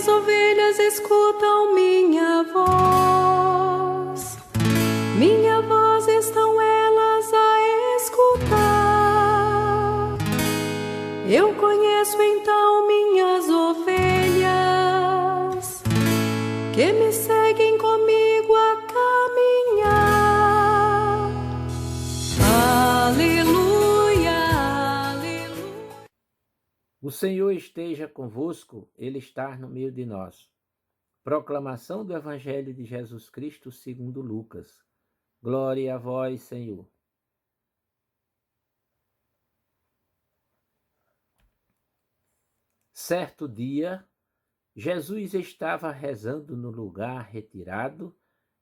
minhas ovelhas escutam minha voz. Minha voz estão elas a escutar. Eu conheço então minhas ovelhas, que me seguem comigo a caminhar. Aleluia, aleluia. O Senhor esteja convosco, Ele está no meio de nós. Proclamação do Evangelho de Jesus Cristo segundo Lucas. Glória a vós, Senhor. Certo dia, Jesus estava rezando no lugar retirado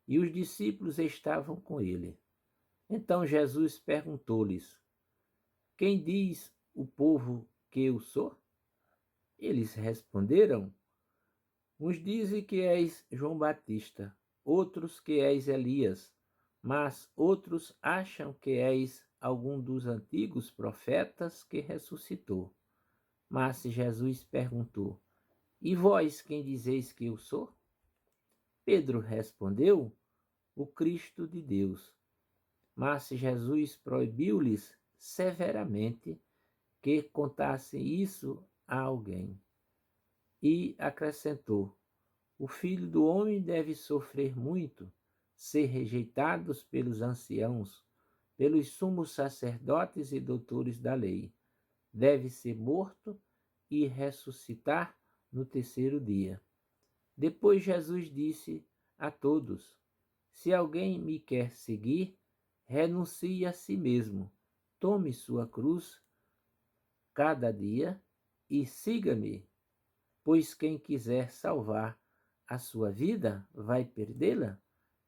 e os discípulos estavam com ele. Então Jesus perguntou-lhes: Quem diz o povo que eu sou? Eles responderam: Uns dizem que és João Batista, outros que és Elias, mas outros acham que és algum dos antigos profetas que ressuscitou. Mas Jesus perguntou: E vós quem dizeis que eu sou? Pedro respondeu: O Cristo de Deus. Mas Jesus proibiu-lhes severamente que contassem isso a alguém. E acrescentou: O Filho do Homem deve sofrer muito, ser rejeitado pelos anciãos, pelos sumos sacerdotes e doutores da lei. Deve ser morto e ressuscitar no terceiro dia. Depois Jesus disse a todos: Se alguém me quer seguir, renuncie a si mesmo, tome sua cruz cada dia e siga-me, pois quem quiser salvar a sua vida vai perdê-la,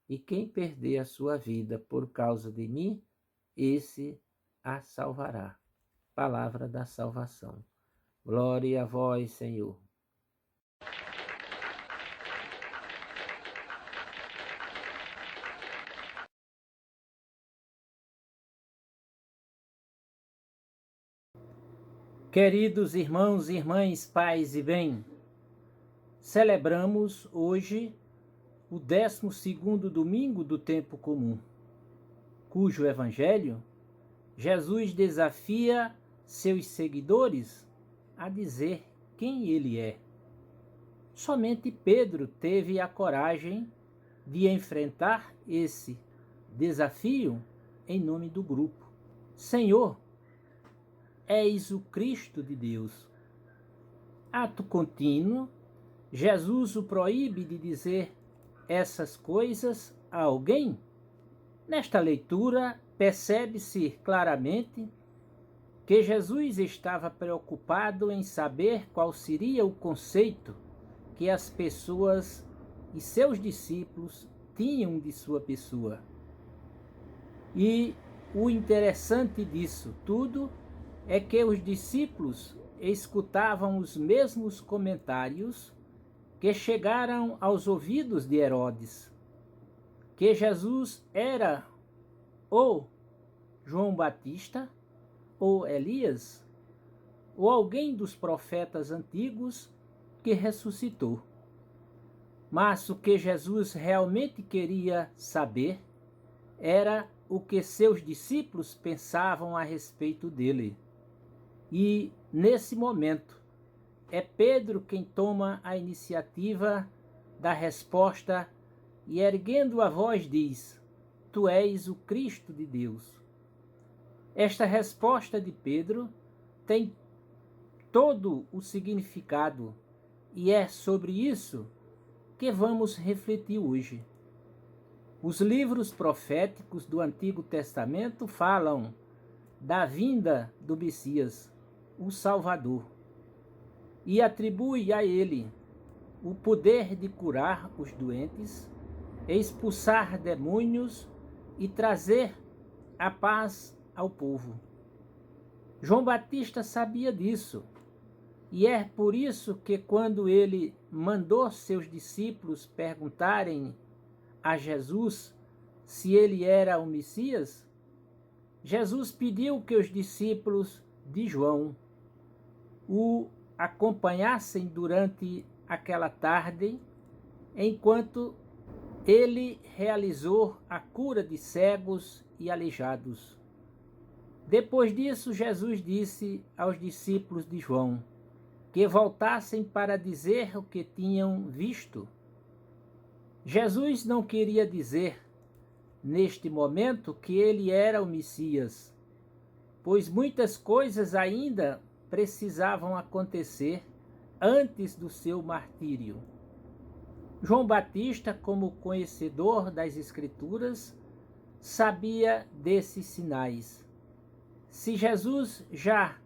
e quem perder a sua vida por causa de mim, esse a salvará. Palavra da salvação. Glória a vós, Senhor. Queridos irmãos e irmãs, paz e bem, celebramos hoje o 12º domingo do tempo comum, cujo evangelho Jesus desafia seus seguidores a dizer quem ele é. Somente Pedro teve a coragem de enfrentar esse desafio em nome do grupo. Senhor, és o Cristo de Deus. Ato contínuo, Jesus o proíbe de dizer essas coisas a alguém. Nesta leitura, percebe-se claramente que Jesus estava preocupado em saber qual seria o conceito que as pessoas e seus discípulos tinham de sua pessoa. E o interessante disso tudo é que os discípulos escutavam os mesmos comentários que chegaram aos ouvidos de Herodes, que Jesus era ou João Batista, ou Elias, ou alguém dos profetas antigos que ressuscitou. Mas o que Jesus realmente queria saber era o que seus discípulos pensavam a respeito dele. E, nesse momento, é Pedro quem toma a iniciativa da resposta e, erguendo a voz, diz: Tu és o Cristo de Deus. Esta resposta de Pedro tem todo o significado e é sobre isso que vamos refletir hoje. Os livros proféticos do Antigo Testamento falam da vinda do Messias, o Salvador, e atribui a ele o poder de curar os doentes, expulsar demônios e trazer a paz ao povo. João Batista sabia disso, e é por isso que quando ele mandou seus discípulos perguntarem a Jesus se ele era o Messias, Jesus pediu que os discípulos de João o acompanhassem durante aquela tarde, enquanto ele realizou a cura de cegos e aleijados. Depois disso, Jesus disse aos discípulos de João que voltassem para dizer o que tinham visto. Jesus não queria dizer, neste momento, que ele era o Messias, pois muitas coisas ainda precisavam acontecer antes do seu martírio. João Batista, como conhecedor das Escrituras, sabia desses sinais. Se Jesus já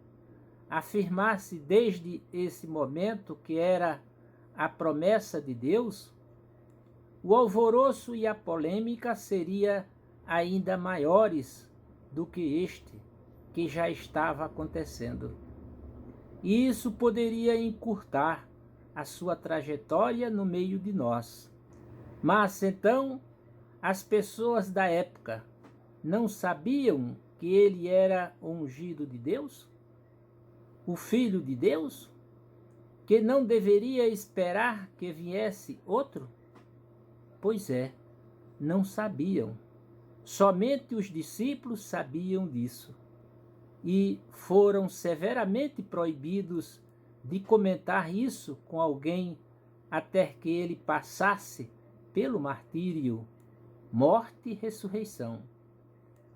afirmasse desde esse momento que era a promessa de Deus, o alvoroço e a polêmica seriam ainda maiores do que este que já estava acontecendo. E isso poderia encurtar a sua trajetória no meio de nós. Mas então, as pessoas da época não sabiam que ele era o ungido de Deus? O Filho de Deus? Que não deveria esperar que viesse outro? Pois é, não sabiam. Somente os discípulos sabiam disso. E foram severamente proibidos de comentar isso com alguém até que ele passasse pelo martírio, morte e ressurreição.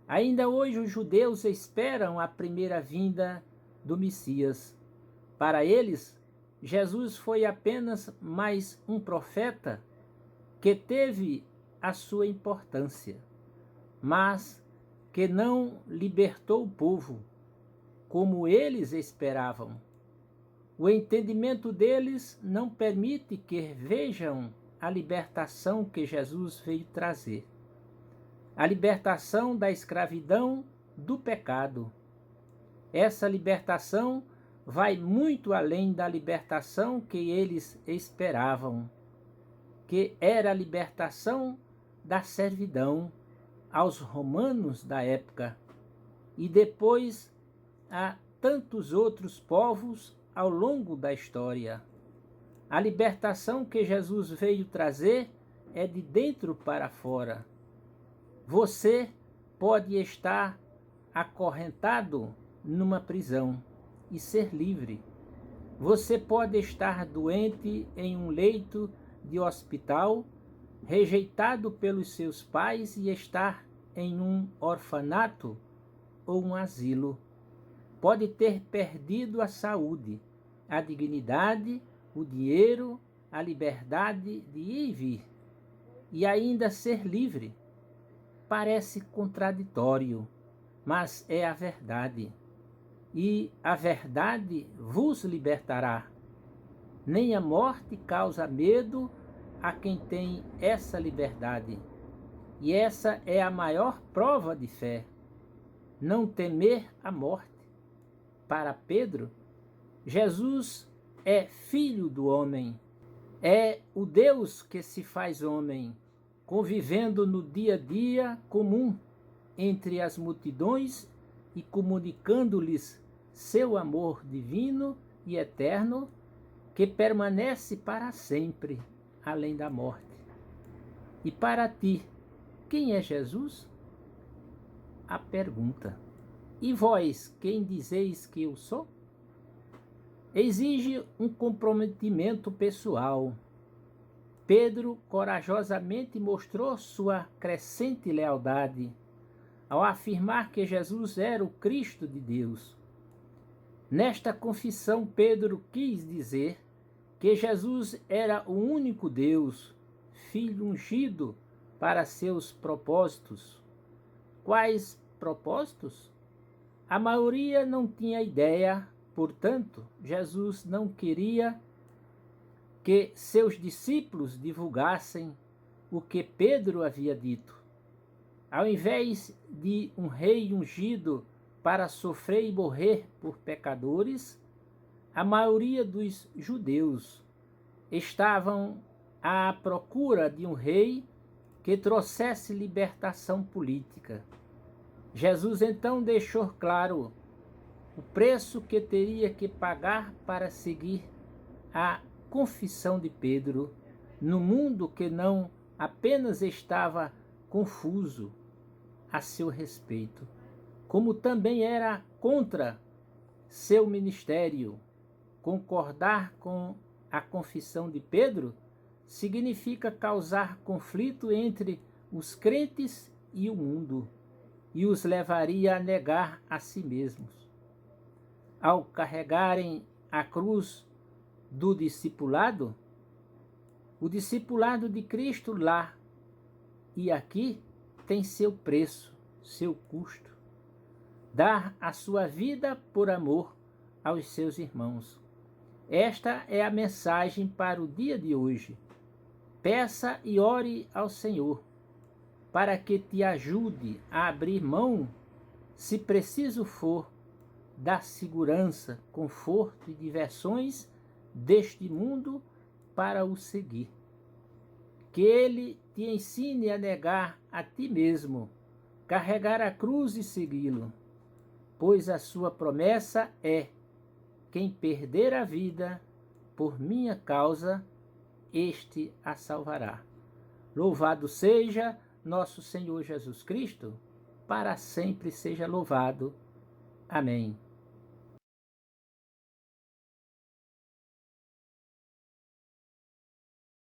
Ainda hoje os judeus esperam a primeira vinda do Messias. Para eles, Jesus foi apenas mais um profeta que teve a sua importância, mas que não libertou o povo como eles esperavam. O entendimento deles não permite que vejam a libertação que Jesus veio trazer. A libertação da escravidão do pecado. Essa libertação vai muito além da libertação que eles esperavam, que era a libertação da servidão aos romanos da época e depois a tantos outros povos ao longo da história. A libertação que Jesus veio trazer é de dentro para fora. Você pode estar acorrentado numa prisão e ser livre. Você pode estar doente em um leito de hospital, rejeitado pelos seus pais e estar em um orfanato ou um asilo. Pode ter perdido a saúde, a dignidade, o dinheiro, a liberdade de ir e vir, e ainda ser livre. Parece contraditório, mas é a verdade. E a verdade vos libertará. Nem a morte causa medo a quem tem essa liberdade. E essa é a maior prova de fé. Não temer a morte. Para Pedro, Jesus é filho do homem. É o Deus que se faz homem, convivendo no dia a dia comum entre as multidões e comunicando-lhes seu amor divino e eterno, que permanece para sempre, além da morte. E para ti, quem é Jesus? A pergunta. E vós, quem dizeis que eu sou? Exige um comprometimento pessoal. Pedro corajosamente mostrou sua crescente lealdade ao afirmar que Jesus era o Cristo de Deus. Nesta confissão, Pedro quis dizer que Jesus era o único Deus, Filho ungido para seus propósitos. Quais propósitos? A maioria não tinha ideia, portanto, Jesus não queria que seus discípulos divulgassem o que Pedro havia dito. Ao invés de um rei ungido para sofrer e morrer por pecadores, a maioria dos judeus estavam à procura de um rei que trouxesse libertação política. Jesus então deixou claro o preço que teria que pagar para seguir a confissão de Pedro no mundo que não apenas estava confuso a seu respeito, como também era contra seu ministério. Concordar com a confissão de Pedro significa causar conflito entre os crentes e o mundo, e os levaria a negar a si mesmos. Ao carregarem a cruz do discipulado, o discipulado de Cristo lá e aqui tem seu preço, seu custo. Dar a sua vida por amor aos seus irmãos. Esta é a mensagem para o dia de hoje. Peça e ore ao Senhor para que te ajude a abrir mão, se preciso for, da segurança, conforto e diversões deste mundo para o seguir. Que Ele te ensine a negar a ti mesmo, carregar a cruz e segui-lo, pois a sua promessa é: quem perder a vida por minha causa, este a salvará. Louvado seja nosso Senhor Jesus Cristo, para sempre seja louvado. Amém.